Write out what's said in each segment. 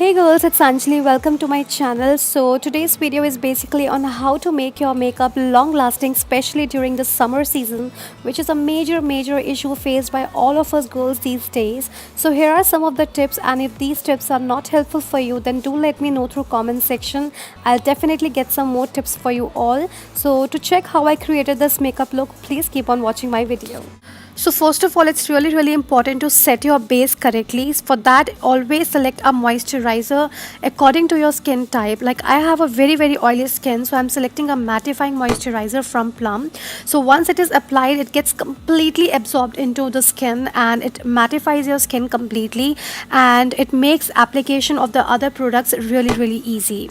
Hey girls, it's Anjali. Welcome to my channel. So today's video is basically on how to make your makeup long lasting, especially during the summer season, which is a major issue faced by all of us girls these days. So here are some of the tips, and if these tips are not helpful for you, then do let me know through comment section. I'll definitely get some more tips for you all. So to check how I created this makeup look, please keep on watching my video. So first of all, it's really important to set your base correctly. For that, always select a moisturizer according to your skin type. Like I have a very oily skin, so I'm selecting a mattifying moisturizer from Plum. So once it is applied, it gets completely absorbed into the skin and it mattifies your skin completely, and it makes application of the other products really easy.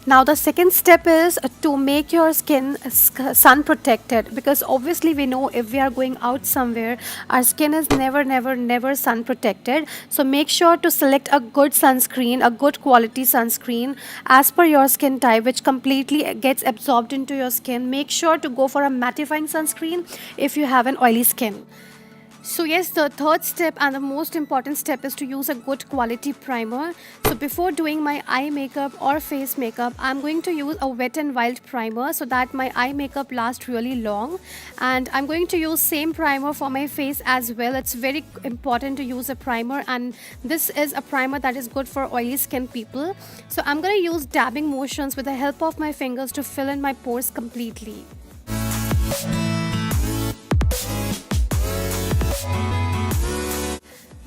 Now the second step is to make your skin sun protected, because obviously we know if we are going out somewhere, our skin is never sun protected. So make sure to select a good sunscreen, a good quality sunscreen as per your skin type, which completely gets absorbed into your skin. Make sure to go for a mattifying sunscreen if you have an oily skin. So yes, the third step and the most important step is to use a good quality primer. So before doing my eye makeup or face makeup, I'm going to use a Wet n Wild primer so that my eye makeup lasts really long. And I'm going to use same primer for my face as well. It's very important to use a primer, and this is a primer that is good for oily skin people. So I'm going to use dabbing motions with the help of my fingers to fill in my pores completely.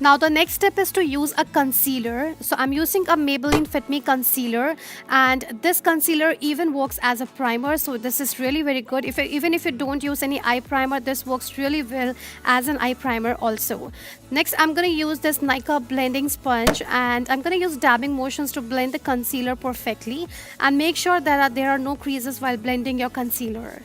Now the next step is to use a concealer. So I'm using a Maybelline Fit Me concealer, and this concealer even works as a primer. So this is really very good. Even if you don't use any eye primer, this works really well as an eye primer also. Next, I'm going to use this Nika blending sponge, and I'm going to use dabbing motions to blend the concealer perfectly, and make sure that there are no creases while blending your concealer.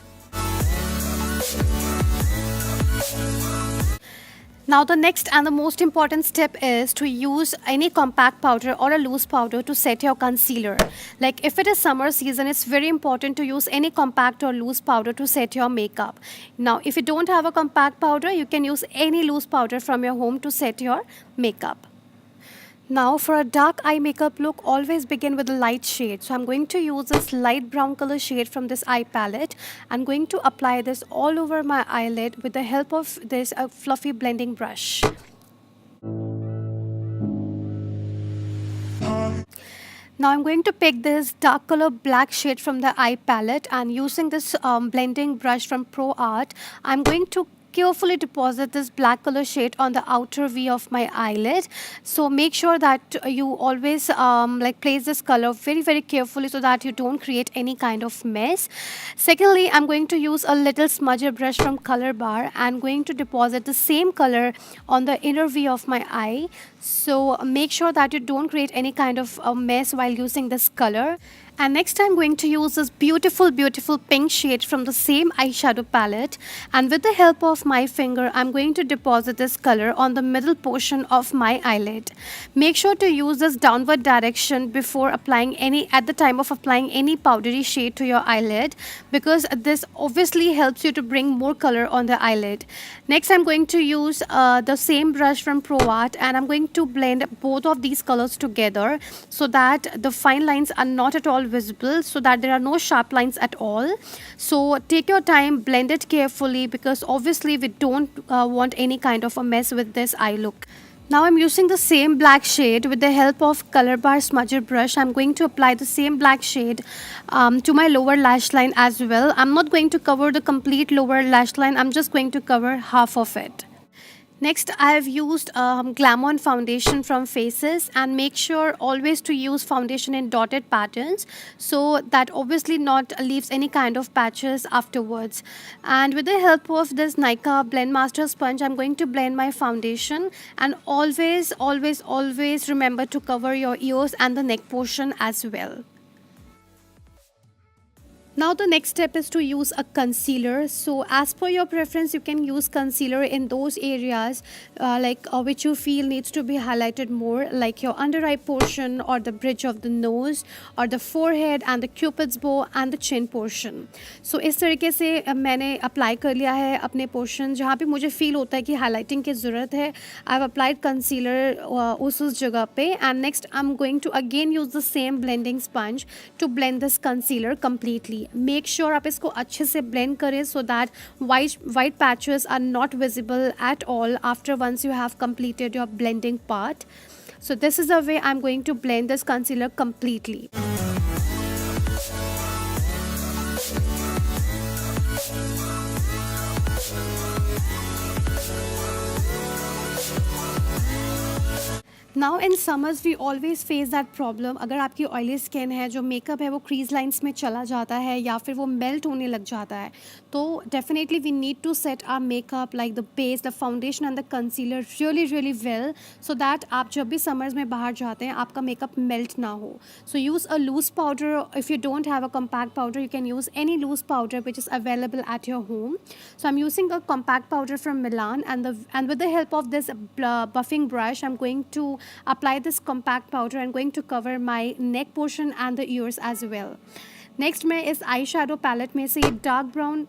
Now the next and the most important step is to use any compact powder or a loose powder to set your concealer. Like if it is summer season, it's very important to use any compact or loose powder to set your makeup. Now if you don't have a compact powder, you can use any loose powder from your home to set your makeup. Now for a dark eye makeup look, always begin with a light shade. So I'm going to use this light brown color shade from this eye palette. I'm going to apply this all over my eyelid with the help of this fluffy blending brush. Now I'm going to pick this dark color black shade from the eye palette, and using this blending brush from Pro Art, I'm going to carefully deposit this black color shade on the outer V of my eyelid. So make sure that you always place this color very carefully so that you don't create any kind of mess. Secondly, I'm going to use a little smudger brush from Color Bar and going to deposit the same color on the inner V of my eye. So make sure that you don't create any kind of mess while using this color. And next I'm going to use this beautiful pink shade from the same eyeshadow palette, and with the help of my finger I'm going to deposit this color on the middle portion of my eyelid. Make sure to use this downward direction before applying at the time of applying any powdery shade to your eyelid, because this obviously helps you to bring more color on the eyelid. Next I'm going to use the same brush from Pro Art, and I'm going to blend both of these colors together so that the fine lines are not at all visible, so that there are no sharp lines at all. So take your time, blend it carefully, because obviously we don't want any kind of a mess with this eye look. Now I'm using the same black shade with the help of Color Bar smudger brush. I'm going to apply the same black shade to my lower lash line as well. I'm not going to cover the complete lower lash line, I'm just going to cover half of it. Next, I have used Glam-On foundation from Faces, and make sure always to use foundation in dotted patterns so that obviously not leaves any kind of patches afterwards. And with the help of this Nika Blend Master sponge, I'm going to blend my foundation, and always remember to cover your ears and the neck portion as well. Now the next step is to use a concealer. So as per your preference, you can use concealer in those areas which you feel needs to be highlighted more, like your under eye portion or the bridge of the nose or the forehead and the cupid's bow and the chin portion. So इस तरीके से मैंने apply कर लिया है अपने portion जहाँ पे मुझे फील होता है कि हाईलाइटिंग की ज़रूरत है. आई हैव अप्लाइड कंसीलर उस जगह पे. And next I am going to again use the same blending sponge to blend this concealer completely. Make sure आप इसको अच्छे से ब्लेंड करें so that white patches are not visible at all after once you have completed your blending part. So this is the way I'm going to blend this concealer completely. Now in summers we always face that problem. अगर आपकी oily skin है, जो makeup है वो crease lines में चला जाता है या फिर वो मेल्ट होने लग जाता है, तो definitely we need to set our makeup like the base, the foundation and the concealer really really well so that आप जब भी समर्स में बाहर जाते हैं आपका मेकअप मेल्ट ना हो. So use a loose powder. If you don't have a compact powder you can use any loose powder which is available at your home. So I'm using a compact powder from Milan, and with the help of this buffing brush I'm going to apply this compact powder. I'm going to cover my neck portion and the ears as well. Next मैं इस eye shadow palette में से ये dark brown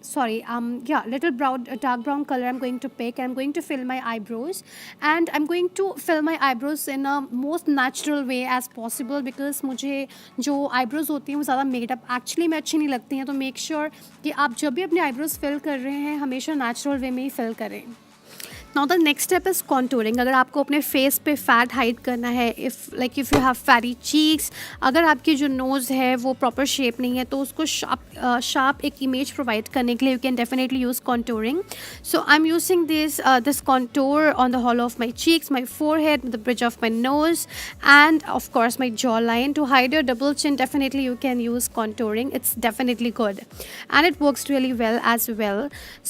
little brown dark brown colour I am going to pick. I am going to fill my eyebrows and I am going to fill my eyebrows in a most natural way as possible, because मुझे जो eyebrows होती हैं वो ज़्यादा makeup actually में अच्छी नहीं लगती हैं. तो मेक श्योर कि आप जब भी अपने आईब्रोज फिल कर रहे हैं हमेशा नेचुरल वे में ही फिल करें. Now the next step is contouring. अगर आपको अपने फेस पे फैट हाइड करना है, if you have fatty cheeks, अगर आपकी जो नोज़ है वो प्रॉपर शेप नहीं है, तो उसको शार्प एक इमेज प्रोवाइड करने के लिए you can definitely use contouring. So I am using this contour on the hall of my cheeks, my forehead, the bridge of my nose and of course my jawline. To hide your double chin definitely you can use contouring. It's definitely good and it works really well as well.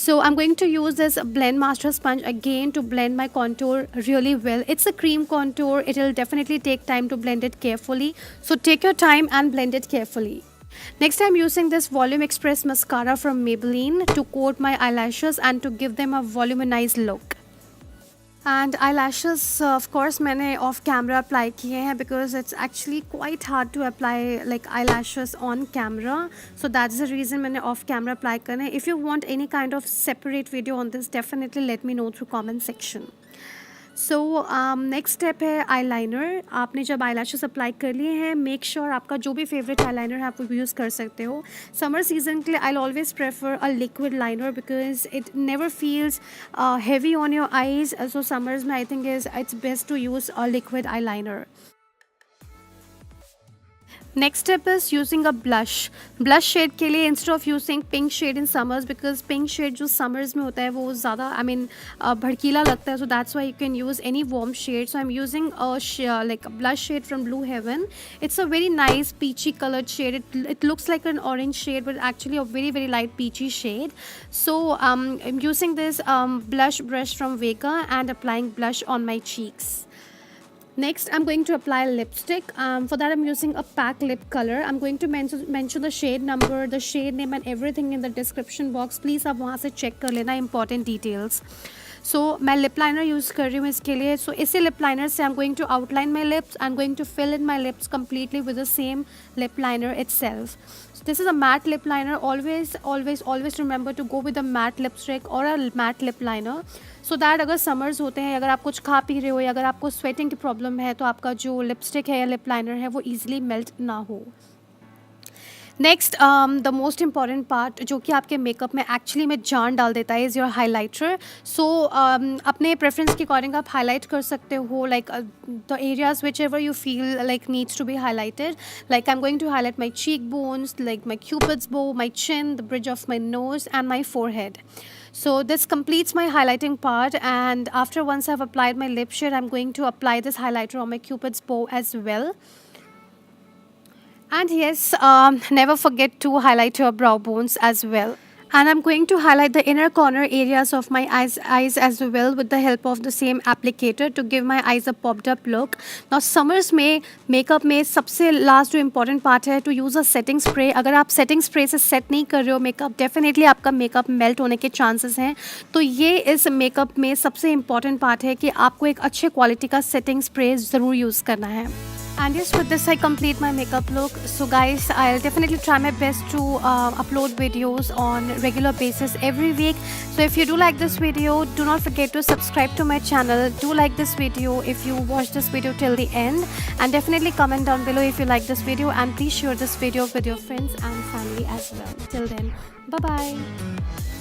So I'm going to use this blend master sponge again to blend my contour really well. It's a cream contour. It will definitely take time to blend it carefully, so take your time and blend it carefully. Next I'm using this volume express mascara from Maybelline to coat my eyelashes and to give them a voluminized look. And eyelashes of course मैंने off camera apply किए हैं because it's actually quite hard to apply like eyelashes on camera, so that's the reason मैंने off camera apply करने. If you want any kind of separate video on this definitely let me know through comment section. So next step है eye liner. आपने जब eye lashes apply कर लिए हैं make sure आपका जो भी फेवरेट आई लाइनर है आप वो यूज़ कर सकते हो. समर सीजन के लिए I always prefer a liquid liner because it never feels heavy on your eyes. So summers में I think it's best to use a liquid eyeliner. Next step is using a blush shade के लिए instead of using pink shade in summers, because pink shade जो summers में होता है वो ज़्यादा भड़कीला लगता है. So that's why you can use any warm shade. So I am using like a blush shade from Blue Heaven. It's a very nice peachy colored shade. It looks like an orange shade but actually a very very light peachy shade. So I'm using this blush brush from Vega and applying blush on my cheeks. Next, I'm going to apply lipstick. For that, I'm using a PAC lip color. I'm going to mention the shade number, the shade name and everything in the description box. Please आप वहाँ से check कर लेना important details. So मैं lip liner use कर रही हूँ इसके लिए. So इसी lip liner से I'm going to outline my lips. I'm going to fill in my lips completely with the same lip liner itself. So this is a matte lip liner. Always remember to go with a matte lipstick or a matte lip liner. So that अगर summers होते हैं, अगर आप कुछ खा P रहे हो या अगर आपको स्वेटिंग की प्रॉब्लम है तो आपका जो लिपस्टिक है या लिप लाइनर है वो ईजिली मेल्ट ना हो. Next the most important part जो कि आपके मेकअप में एक्चुअली में जान डाल देता है इज़ योर हाईलाइटर. सो अपने प्रेफरेंस के अकॉर्डिंग आप हाईलाइट कर सकते हो like the areas whichever you feel like needs to be highlighted. Like I am going to highlight my cheekbones, like my cupid's bow, my chin, the bridge of my nose and my forehead. So this completes my highlighting part, and after once I've applied my lip shade I'm going to apply this highlighter on my cupid's bow as well. And yes, never forget to highlight your brow bones as well. And I'm going to highlight the inner corner areas of my eyes as well with the help of the same applicator to give my eyes a popped up look. Now summers में makeup में सबसे last जो important part है to use a setting spray. अगर आप setting spray से set नहीं कर रहे हो मेकअप, डेफिनेटली आपका मेकअप मेल्ट होने के चांसेस हैं. तो ये इस मेकअप में सबसे इम्पॉर्टेंट पार्ट है कि आपको एक अच्छे क्वालिटी का सेटिंग स्प्रे ज़रूर यूज़ करना है. And yes, with this I complete my makeup look. So guys, I'll definitely try my best to upload videos on regular basis every week. So if you do like this video, do not forget to subscribe to my channel. Do like this video if you watch this video till the end, and definitely comment down below if you like this video, and please share this video with your friends and family as well. Till then, bye bye.